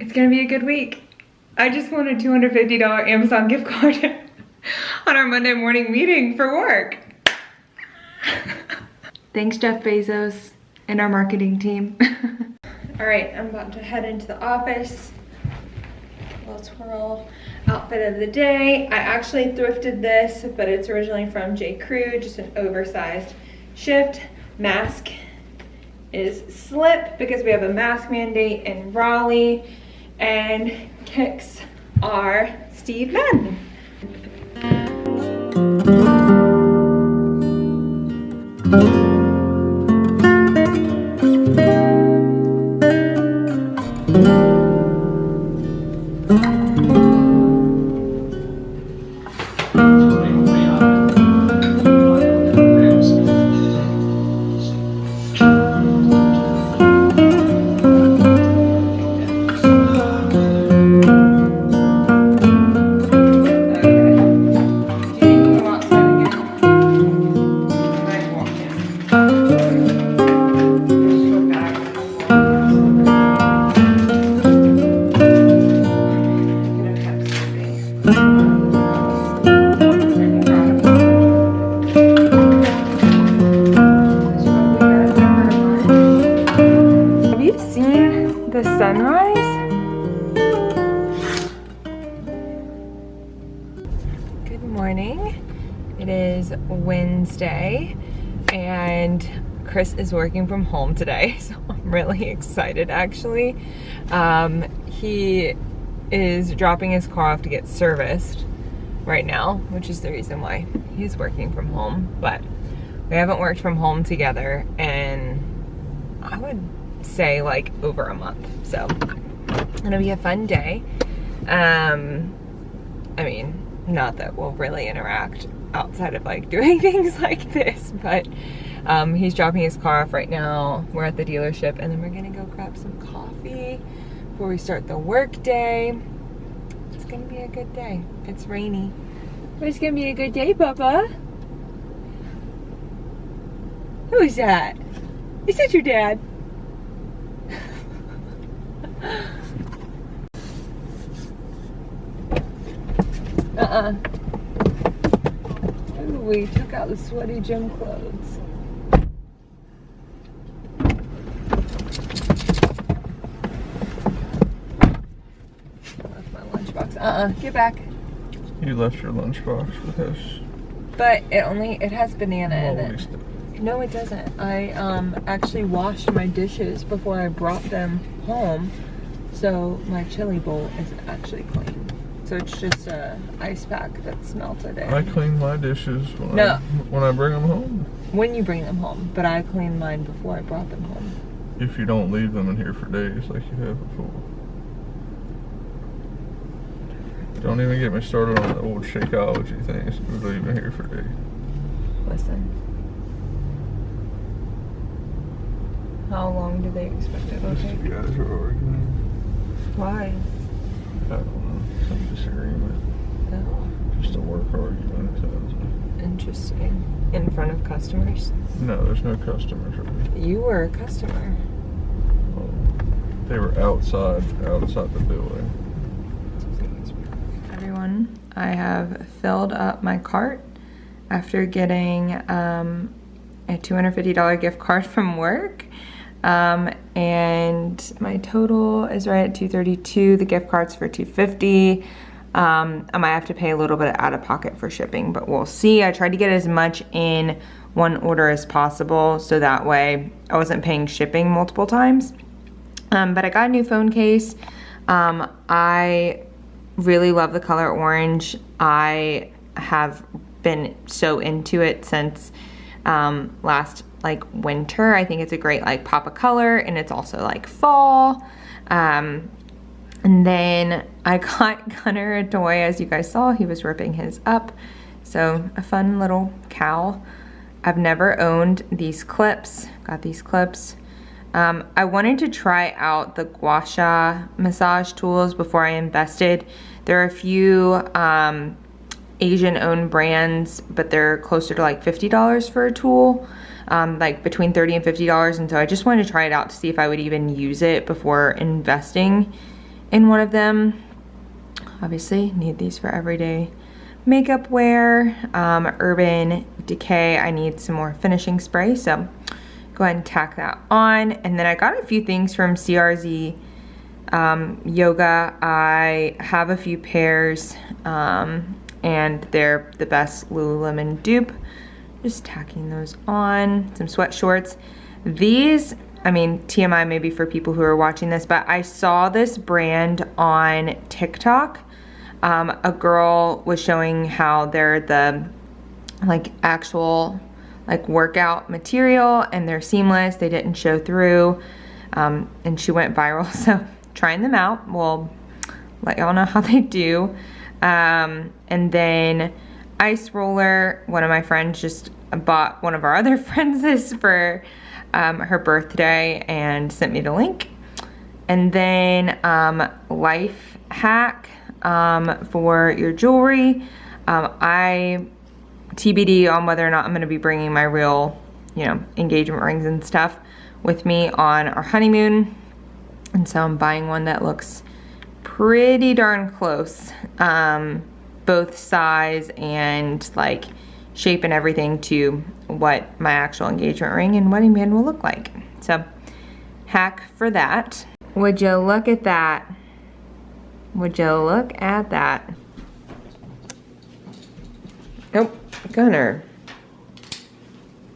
It's gonna be a good week. I just won a $250 Amazon gift card on our Monday morning meeting for work. Thanks, Jeff Bezos and our marketing team. All right, I'm about to head into the office. Little twirl outfit of the day. I actually thrifted this, but it's originally from J. Crew, just an oversized shift. Mask is slip because we have a mask mandate in Raleigh, and kicks are Steve Madden. It is Wednesday and Chris is working from home today, so I'm really excited actually. He is dropping his car off to get serviced right now, which is the reason why he's working from home, but we haven't worked from home together in, I would say, like over a month, so it'll be a fun day. I mean, not that we'll really interact outside of like doing things like this, but he's dropping his car off right now. We're at the dealership and then we're gonna go grab some coffee before we start the work day. It's gonna be a good day. It's rainy, but it's gonna be a good day, Papa. Who's that? Is that your dad? Ooh, we took out the sweaty gym clothes. Left my lunchbox. Get back. You left your lunchbox with us. But it has banana in it. No, it doesn't. I actually washed my dishes before I brought them home, so my chili bowl is actually clean. So it's just a ice pack that's melted in. I clean my dishes when I bring them home. When you bring them home, but I cleaned mine before I brought them home. If you don't leave them in here for days like you have before. Don't even get me started on the old Shakeology things. We leave in here for days. Listen. How long do they expect it to take? You guys are arguing. Why? I don't know. Some disagreement. Oh. Just a work argument, it sounds like. Interesting. In front of customers? No, there's no customers right now. You were a customer. Well, they were outside the building. Everyone, I have filled up my cart after getting a $250 gift card from work. And my total is right at $232. The gift card's for $250. I might have to pay a little bit out of pocket for shipping, but we'll see. I tried to get as much in one order as possible, so that way I wasn't paying shipping multiple times. But I got a new phone case. I really love the color orange. I have been so into it since last winter. I think it's a great pop of color, and it's also fall. And then I got Gunner a toy. As you guys saw, he was ripping his up, so a fun little cow. I've never owned these clips. Got these clips. I wanted to try out the gua sha massage tools before I invested. There are a few Asian owned brands, but they're closer to $50 for a tool. Between $30 and $50, and so I just wanted to try it out to see if I would even use it before investing in one of them. Obviously need these for everyday makeup wear. Urban Decay, I need some more finishing spray, so go ahead and tack that on. And then I got a few things from CRZ Yoga. I have a few pairs and they're the best Lululemon dupe. Just tacking those on. Some sweat shorts. These, I mean, TMI maybe for people who are watching this, but I saw this brand on TikTok. A girl was showing how they're the like actual like workout material and they're seamless. They didn't show through, and she went viral. So trying them out. We'll let y'all know how they do. And then Ice Roller, one of my friends just bought one of our other friends this for her birthday and sent me the link. And then Life Hack for your jewelry. I TBD on whether or not I'm going to be bringing my real, you know, engagement rings and stuff with me on our honeymoon. And so I'm buying one that looks pretty darn close, both size and like shape and everything to what my actual engagement ring and wedding band will look like. So hack for that. Would you look at that? Would you look at that? Nope, Gunner.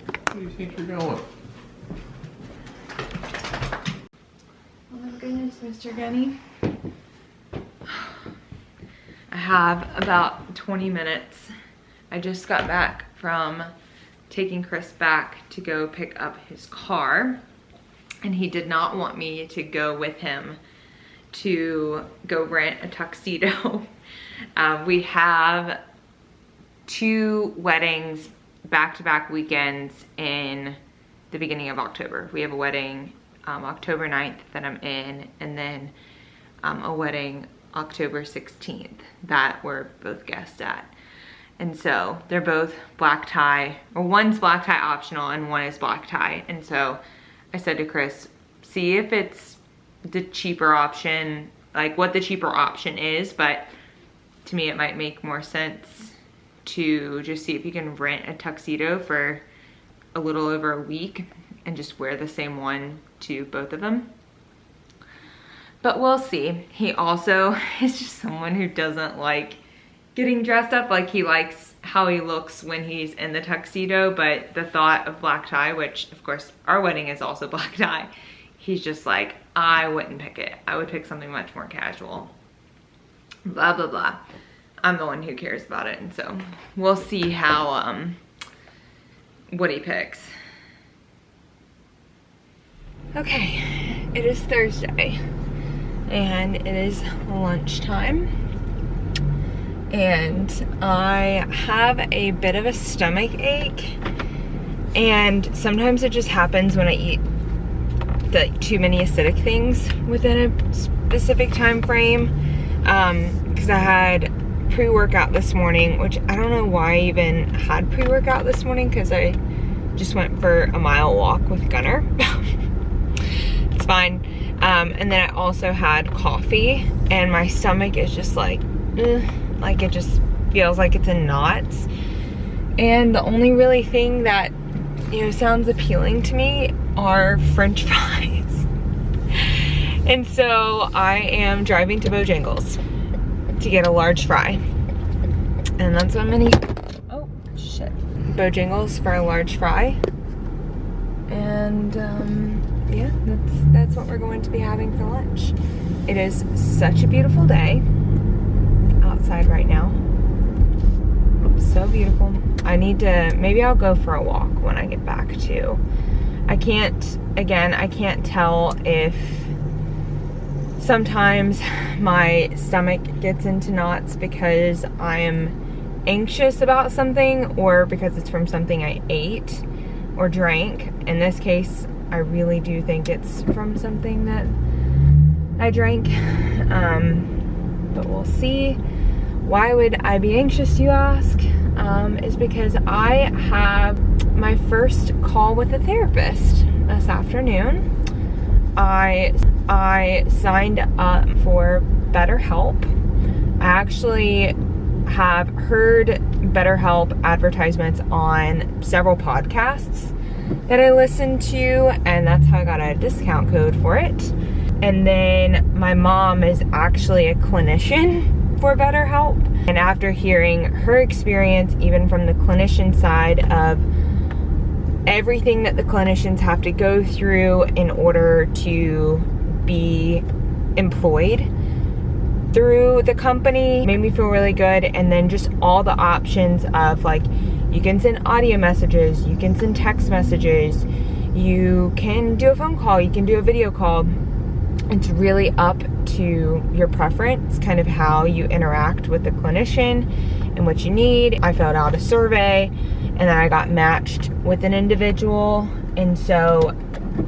Where do you think you're going? Oh my goodness, Mr. Gunny. I have about 20 minutes. I just got back from taking Chris back to go pick up his car, and he did not want me to go with him to go rent a tuxedo. We have 2 weddings back-to-back weekends in the beginning of October. We have a wedding October 9th that I'm in, and then a wedding October 16th that we're both guests at. And so they're both black tie, or one's black tie optional and one is black tie. And so I said to Chris, see if it's the cheaper option, like what the cheaper option is, but to me it might make more sense to just see if you can rent a tuxedo for a little over a week and just wear the same one to both of them. But we'll see. He also is just someone who doesn't like getting dressed up. Like, he likes how he looks when he's in the tuxedo, but the thought of black tie, which of course our wedding is also black tie, he's just like, I wouldn't pick it. I would pick something much more casual. Blah, blah, blah. I'm the one who cares about it, and so we'll see how, what he picks. Okay, it is Thursday, and it is lunchtime, and I have a bit of a stomach ache, and sometimes it just happens when I eat too many acidic things within a specific time frame, because I had pre-workout this morning, which I don't know why I even had pre-workout this morning, because I just went for a mile walk with Gunner. It's fine. And then I also had coffee, and my stomach is just like it just feels like it's in knots. And the only really thing that, you know, sounds appealing to me are French fries. And so I am driving to Bojangles to get a large fry, and that's what I'm gonna eat. Oh shit. Bojangles for a large fry, and yeah, that's what we're going to be having for lunch. It is such a beautiful day outside right now. So beautiful. I need to, maybe I'll go for a walk when I get back too. I can't tell if sometimes my stomach gets into knots because I am anxious about something, or because it's from something I ate or drank. In this case, I really do think it's from something that I drank, but we'll see. Why would I be anxious, you ask? Is because I have my first call with a therapist this afternoon. I I signed up for BetterHelp. I actually have heard BetterHelp advertisements on several podcasts that I listened to, and that's how I got a discount code for it. And then my mom is actually a clinician for BetterHelp, and after hearing her experience, even from the clinician side of everything that the clinicians have to go through in order to be employed through the company, made me feel really good. And then just all the options of, like, you can send audio messages, you can send text messages, you can do a phone call, you can do a video call. It's really up to your preference, kind of how you interact with the clinician and what you need. I filled out a survey and then I got matched with an individual, and so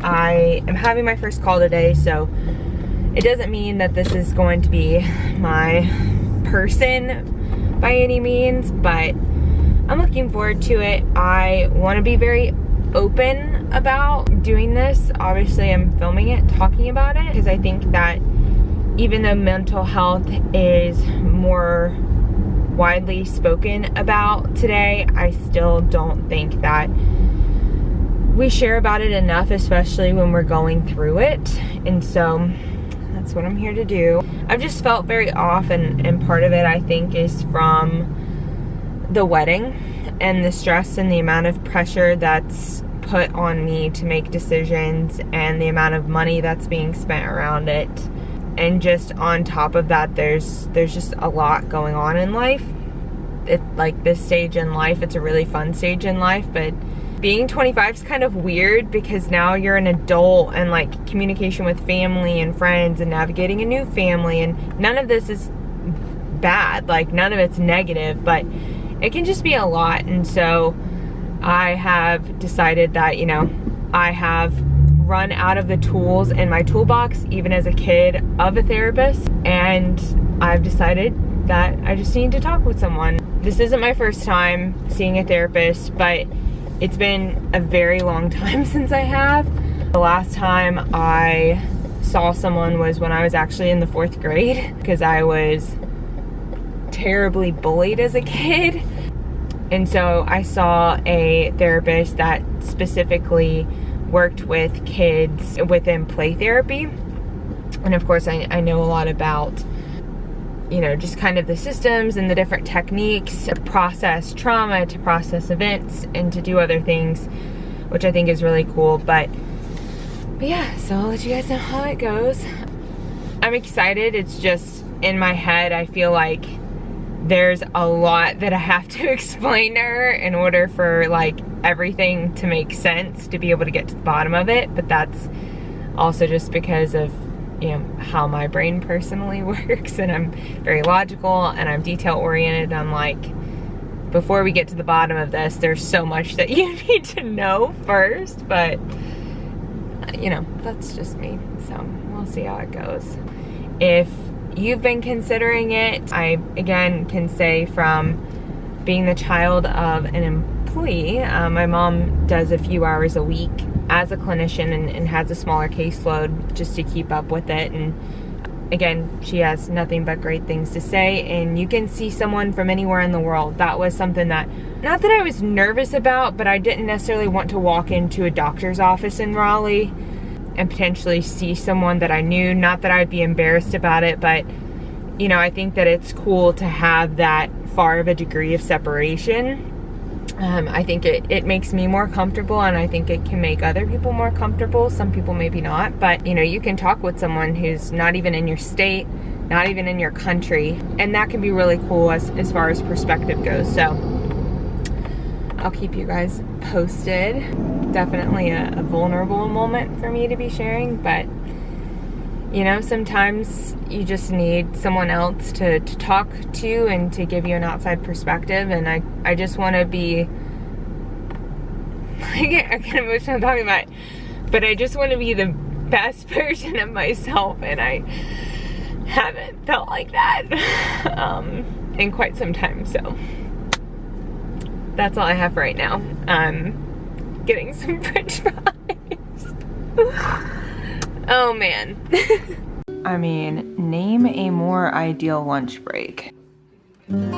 I am having my first call today. So it doesn't mean that this is going to be my person by any means, but I'm looking forward to it. I want to be very open about doing this. Obviously, I'm filming it, talking about it, because I think that even though mental health is more widely spoken about today, I still don't think that we share about it enough, especially when we're going through it. And so that's what I'm here to do. I've just felt very off, and part of it, I think, is from the wedding and the stress and the amount of pressure that's put on me to make decisions, and the amount of money that's being spent around it. And just on top of that, there's just a lot going on in life. It, like, this stage in life, it's a really fun stage in life, but being 25 is kind of weird because now you're an adult, and like communication with family and friends and navigating a new family, and none of this is bad, like none of it's negative, but it can just be a lot. And so I have decided that, you know, I have run out of the tools in my toolbox, even as a kid, of a therapist, and I've decided that I just need to talk with someone. This isn't my first time seeing a therapist, but it's been a very long time since I have. The last time I saw someone was when I was actually in the 4th grade, because I was terribly bullied as a kid. And so I saw a therapist that specifically worked with kids within play therapy. And of course, I know a lot about, you know, just kind of the systems and the different techniques to process trauma, to process events, and to do other things, which I think is really cool. But yeah, so I'll let you guys know how it goes. I'm excited. It's just in my head, I feel like there's a lot that I have to explain to her in order for like everything to make sense, to be able to get to the bottom of it. But that's also just because of, you know, how my brain personally works, and I'm very logical and I'm detail oriented. I'm like, before we get to the bottom of this, there's so much that you need to know first. But you know, that's just me, so we'll see how it goes. If you've been considering it, I again can say, from being the child of an employee, my mom does a few hours a week as a clinician and has a smaller caseload just to keep up with it. And again, she has nothing but great things to say, and you can see someone from anywhere in the world. That was something that, not that I was nervous about, but I didn't necessarily want to walk into a doctor's office in Raleigh and potentially see someone that I knew. Not that I'd be embarrassed about it, but you know, I think that it's cool to have that far of a degree of separation. I think it makes me more comfortable, and I think it can make other people more comfortable. Some people maybe not, but you know, you can talk with someone who's not even in your state, not even in your country, and that can be really cool as far as perspective goes. So I'll keep you guys posted. Definitely a vulnerable moment for me to be sharing, but you know, sometimes you just need someone else to talk to and to give you an outside perspective. And I just want to be, I get emotional talking about it, but I just want to be the best version of myself, and I haven't felt like that in quite some time. So that's all I have right now. I'm getting some French fries. Oh man. I mean, name a more ideal lunch break. Good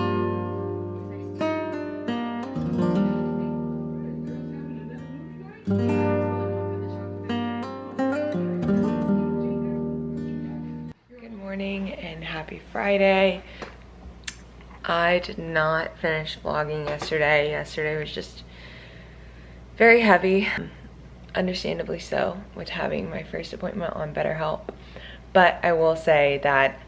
morning and happy Friday. I did not finish vlogging yesterday. Yesterday was just very heavy, understandably so, with having my first appointment on BetterHelp. But I will say that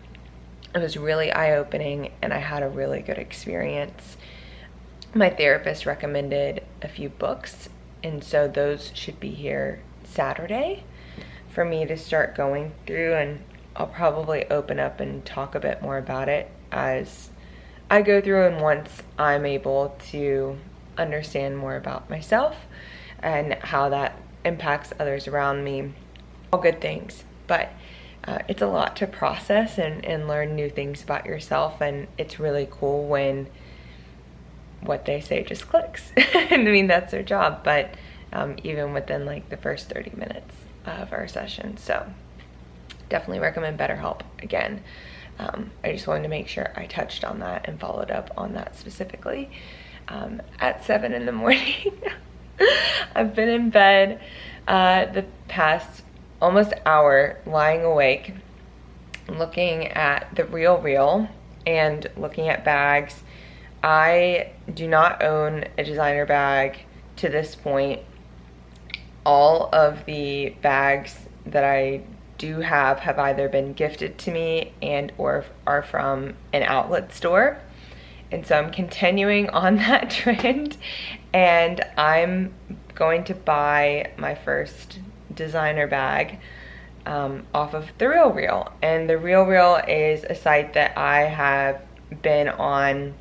it was really eye-opening and I had a really good experience. My therapist recommended a few books, and so those should be here Saturday for me to start going through, and I'll probably open up and talk a bit more about it as I go through, and once I'm able to understand more about myself and how that impacts others around me. All good things, but it's a lot to process and learn new things about yourself, and it's really cool when what they say just clicks. I mean, that's their job, but even within like the first 30 minutes of our session. So definitely recommend BetterHelp again. I just wanted to make sure I touched on that and followed up on that specifically. At 7 in the morning, I've been in bed the past almost hour, lying awake, looking at the RealReal and looking at bags. I do not own a designer bag to this point. All of the bags that I do have either been gifted to me and or are from an outlet store. And so I'm continuing on that trend, and I'm going to buy my first designer bag off of the RealReal. And the RealReal is a site that I have been on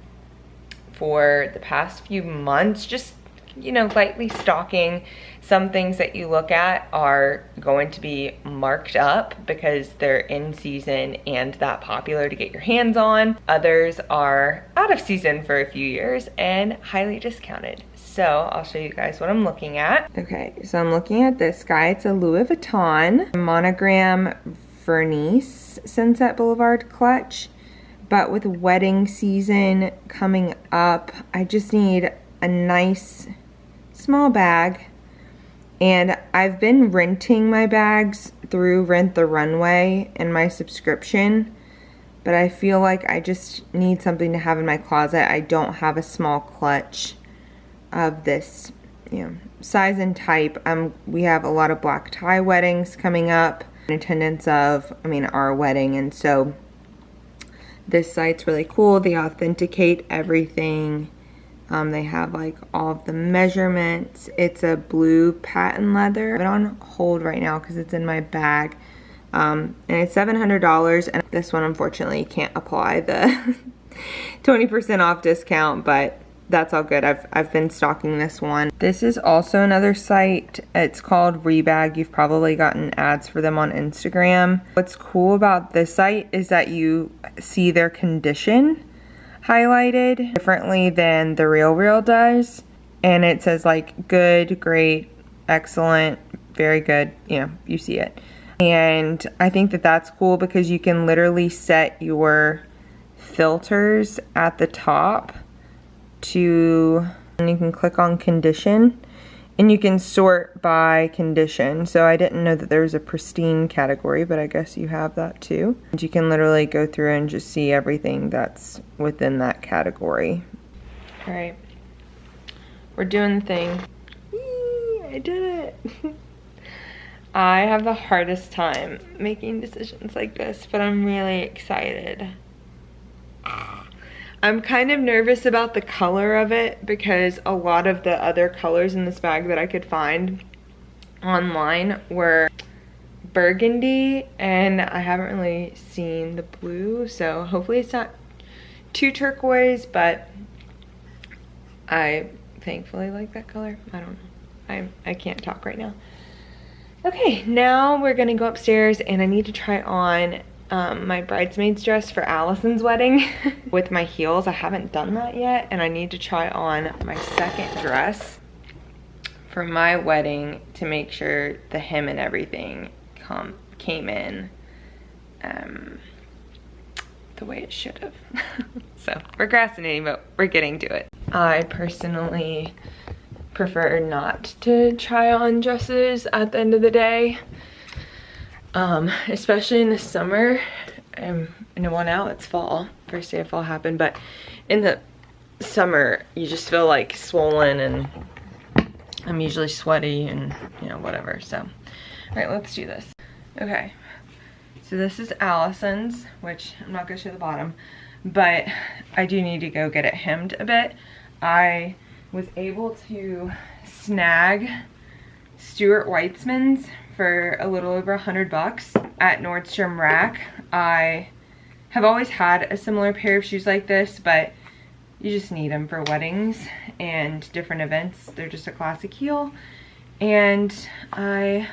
for the past few months, just, you know, lightly stalking. Some things that you look at are going to be marked up because they're in season and that popular to get your hands on. Others are out of season for a few years and highly discounted. So I'll show you guys what I'm looking at. Okay, so I'm looking at this guy. It's a Louis Vuitton monogram Vernice Sunset Boulevard clutch. But with wedding season coming up, I just need a nice small bag. And I've been renting my bags through Rent the Runway and my subscription, but I feel like I just need something to have in my closet. I don't have a small clutch of this, you know, size and type. We have a lot of black tie weddings coming up in attendance of, our wedding, and so this site's really cool. They authenticate everything. They have like all of the measurements. It's a blue patent leather. I have it on hold right now because it's in my bag. And it's $700, and this one unfortunately can't apply the 20% off discount, but that's all good. I've been stalking this one. This is also another site. It's called Rebag. You've probably gotten ads for them on Instagram. What's cool about this site is that you see their condition highlighted differently than the RealReal does, and it says like good, great, excellent, very good, you know, you see it. And I think that that's cool because you can literally set your filters at the top and you can click on condition and you can sort by condition. So I didn't know that there was a pristine category, but I guess you have that too. And you can literally go through and just see everything that's within that category. All right, we're doing the thing. Yee, I did it. I have the hardest time making decisions like this, but I'm really excited. I'm kind of nervous about the color of it because a lot of the other colors in this bag that I could find online were burgundy, and I haven't really seen the blue, so hopefully it's not too turquoise, but I thankfully like that color. I don't know. I can't talk right now. Okay, now we're gonna go upstairs and I need to try on my bridesmaid's dress for Allison's wedding with my heels. I haven't done that yet, and I need to try on my second dress for my wedding to make sure the hem and everything come came in the way it should have. So procrastinating, but we're getting to it. I personally prefer not to try on dresses at the end of the day, especially in the summer. Well, now it's fall, first day of fall happened, but in the summer you just feel like swollen, and I'm usually sweaty and, you know, whatever. So all right, let's do this. Okay, so this is Allison's, which I'm not gonna show the bottom, but I do need to go get it hemmed a bit. I was able to snag Stuart Weitzman's for a little over $100 at Nordstrom Rack. I have always had a similar pair of shoes like this, but you just need them for weddings and different events. They're just a classic heel, and I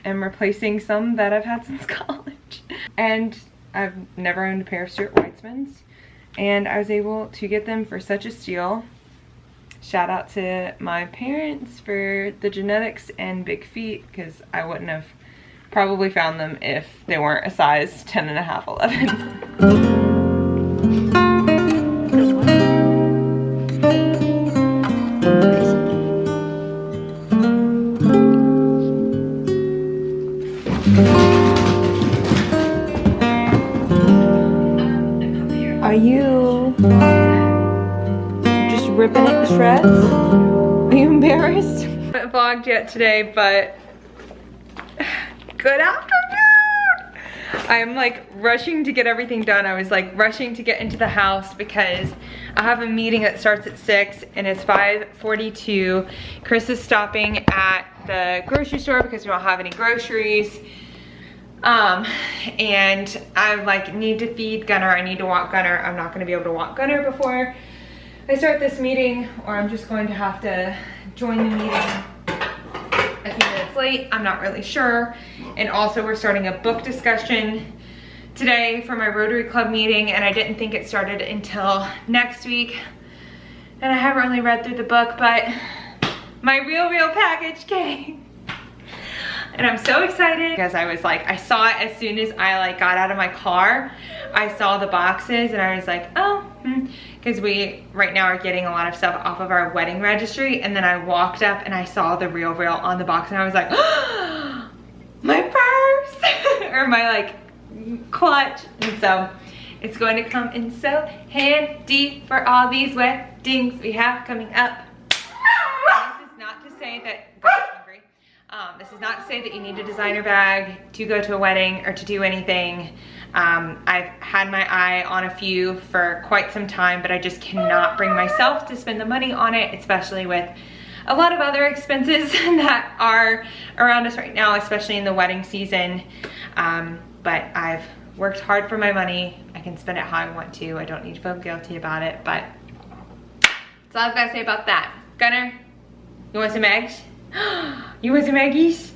am replacing some that I've had since college. And I've never owned a pair of Stuart Weitzman's, and I was able to get them for such a steal. Shout out to my parents for the genetics and big feet, because I wouldn't have probably found them if they weren't a size 10.5, 11. Are you just ripping it to shreds? Are you embarrassed? I haven't vlogged yet today, but good afternoon! I'm like rushing to get everything done. I was like rushing to get into the house because I have a meeting that starts at 6 and it's 5:42. Chris is stopping at the grocery store because we don't have any groceries. And I like need to feed Gunner. I need to walk Gunner. I'm not gonna be able to walk Gunner before I start this meeting, or I'm just going to have to join the meeting a few minutes late. I'm not really sure. And also we're starting a book discussion today for my Rotary Club meeting, and I didn't think it started until next week. And I haven't really read through the book, but my real package came. And I'm so excited because I was like, I saw it as soon as I like got out of my car. I saw the boxes and I was like, oh, because we right now are getting a lot of stuff off of our wedding registry. And then I walked up and I saw the Real on the box and I was like, oh, my purse or my like clutch. And so it's going to come in so handy for all these weddings we have coming up. And this is not to say that this is not to say that you need a designer bag to go to a wedding or to do anything. I've had my eye on a few for quite some time, but I just cannot bring myself to spend the money on it, especially with a lot of other expenses that are around us right now, especially in the wedding season. But I've worked hard for my money. I can spend it how I want to. I don't need to feel guilty about it, but that's all I've got to say about that. Gunner, you want some eggs? You want some eggies?